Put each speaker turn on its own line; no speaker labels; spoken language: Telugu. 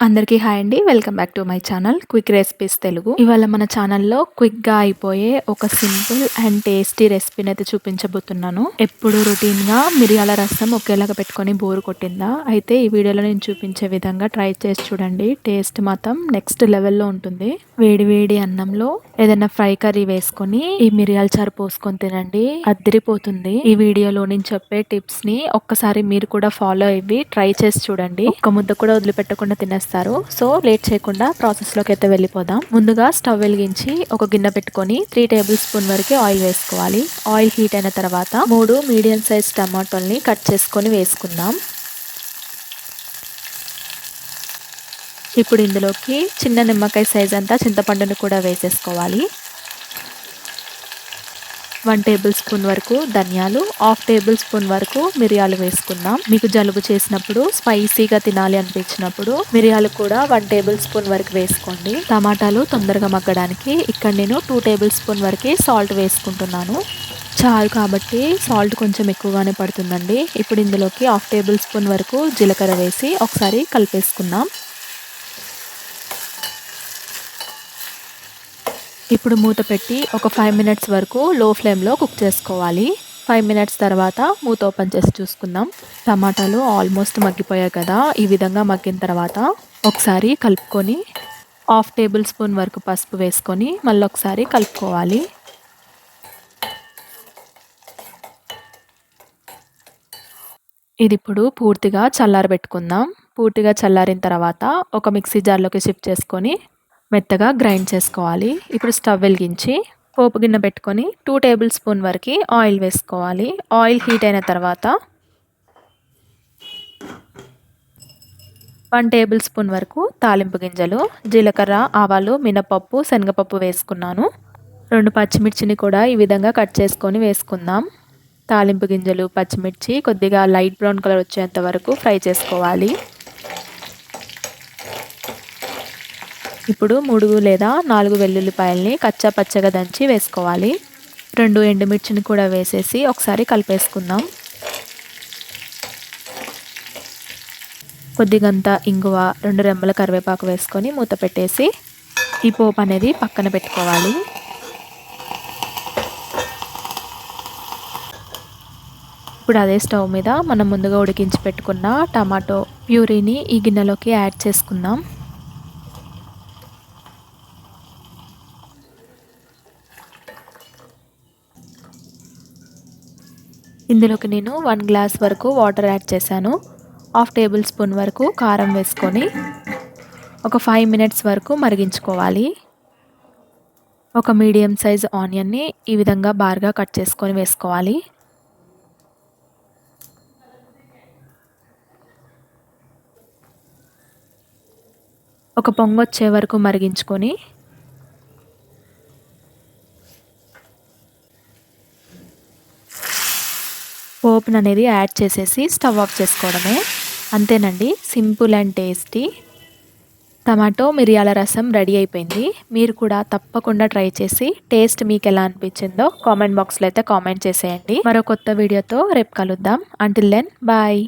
అందరికీ హాయ్ అండి. Welcome back to my channel quick recipes Telugu. ఇవాళ మన ఛానల్లో క్విక్‌గా అయిపోయే ఒక సింపుల్ అండ్ టేస్టీ రెసిపీని అయితే చూపించబోతున్నాను. ఎప్పుడు రొటీన్‌గా మిరియాల రసం ఒకేలాగా పెట్టుకొని బోర్ కొట్టిందా? అయితే ఈ వీడియోలో నేను చూపించే విధంగా ట్రై చేసి చూడండి. టేస్ట్ మాత్రం నెక్స్ట్ లెవెల్‌లో ఉంటుంది. వేడి వేడి అన్నంలో ఏదైనా ఫ్రై కర్రీ వేసుకొని ఈ మిరియాల చారు పోసుకొని తినండి. అద్దిరిపోతుంది. ఈ వీడియోలో నేను చెప్పే టిప్స్‌ని ఒక్కసారి మీరు కూడా ఫాలో అయ్యి ట్రై చేసి చూడండి. ఒక్క ముద్ద కూడా వదిలిపెట్టకుండా తినేస్తారు. సో లేట్ చేయకుండా ప్రాసెస్లోకి అయితే వెళ్ళిపోదాం. ముందుగా స్టవ్ వెలిగించి ఒక గిన్నె పెట్టుకొని 3 టేబుల్ స్పూన్ వరకు ఆయిల్ వేసుకోవాలి. ఆయిల్ హీట్ అయిన తర్వాత 3 మీడియం సైజ్ టమాటోల్ని కట్ చేసుకొని వేసుకుందాం. ఇప్పుడు ఇందులోకి చిన్న నిమ్మకాయ సైజ్ అంతా చింతపండుని కూడా వేసేసుకోవాలి. 1 టేబుల్ స్పూన్ వరకు ధనియాలు, హాఫ్ టేబుల్ స్పూన్ వరకు మిరియాలు వేసుకుందాం. మీకు జలుబు చేసినప్పుడు స్పైసీగా తినాలి అనిపించినప్పుడు మిరియాలు కూడా 1 టేబుల్ స్పూన్ వరకు వేసుకోండి. టమాటాలు తొందరగా మగ్గడానికి ఇక్కడ నేను 2 టేబుల్ స్పూన్ వరకు సాల్ట్ వేసుకుంటున్నాను. చారు కాబట్టి సాల్ట్ కొంచెం ఎక్కువగానే పడుతుందండి. ఇప్పుడు ఇందులోకి హాఫ్ టేబుల్ స్పూన్ వరకు జీలకర్ర వేసి ఒకసారి కలిపేసుకుందాం. ఇప్పుడు మూత పెట్టి ఒక 5 మినిట్స్ వరకు లో ఫ్లేమ్లో కుక్ చేసుకోవాలి. 5 మినిట్స్ తర్వాత మూత ఓపెన్ చేసి చూసుకుందాం. టమాటాలు ఆల్మోస్ట్ మగ్గిపోయాయి కదా. ఈ విధంగా మగ్గిన తర్వాత ఒకసారి కలుపుకొని హాఫ్ టేబుల్ స్పూన్ వరకు పసుపు వేసుకొని మళ్ళీ ఒకసారి కలుపుకోవాలి. ఇది ఇప్పుడు పూర్తిగా చల్లారబెట్టుకుందాం. పూర్తిగా చల్లారిన తర్వాత ఒక మిక్సీ జార్లోకి షిఫ్ట్ చేసుకొని మెత్తగా గ్రైండ్ చేసుకోవాలి. ఇప్పుడు స్టవ్ వెలిగించి పోపు గిన్నె పెట్టుకొని 2 టేబుల్ స్పూన్ వరకు ఆయిల్ వేసుకోవాలి. ఆయిల్ హీట్ అయిన తర్వాత 1 టేబుల్ స్పూన్ వరకు తాలింపు గింజలు, జీలకర్ర, ఆవాలు, మినపప్పు, శనగపప్పు వేసుకున్నాను. 2 పచ్చిమిర్చిని కూడా ఈ విధంగా కట్ చేసుకొని వేసుకుందాం. తాలింపు గింజలు, పచ్చిమిర్చి కొద్దిగా లైట్ బ్రౌన్ కలర్ వచ్చేంత వరకు ఫ్రై చేసుకోవాలి. ఇప్పుడు 3 లేదా 4 వెల్లుల్లిపాయల్ని కచ్చా పచ్చగా దంచి వేసుకోవాలి. 2 ఎండుమిర్చిని కూడా వేసేసి ఒకసారి కలిపేసుకుందాం. కొద్దిగంత ఇంగువ, 2 రెమ్మల కరివేపాకు వేసుకొని మూత పెట్టేసి ఈ పోపు అనేది పక్కన పెట్టుకోవాలి. ఇప్పుడు అదే స్టవ్ మీద మనం ముందుగా ఉడికించి పెట్టుకున్న టమాటో ప్యూరీని ఈ గిన్నెలోకి యాడ్ చేసుకుందాం. ఇందులోకి నేను 1 గ్లాస్ వరకు వాటర్ యాడ్ చేశాను. హాఫ్ టేబుల్ స్పూన్ వరకు కారం వేసుకొని ఒక 5 మినిట్స్ వరకు మరిగించుకోవాలి. ఒక మీడియం సైజ్ ఆనియన్ని ఈ విధంగా బార్గా కట్ చేసుకొని వేసుకోవాలి. ఒక పొంగొచ్చే వరకు మరిగించుకొని పోపును అనేది యాడ్ చేసేసి స్టవ్ ఆఫ్ చేసుకోవడమే. అంతేనండి, సింపుల్ అండ్ టేస్టీ టమాటో మిరియాల రసం రెడీ అయిపోయింది. మీరు కూడా తప్పకుండా ట్రై చేసి టేస్ట్ మీకు ఎలా అనిపించిందో కామెంట్ బాక్స్లో అయితే కామెంట్ చేసేయండి. మరో కొత్త వీడియోతో రేపు కలుద్దాం. Until then bye.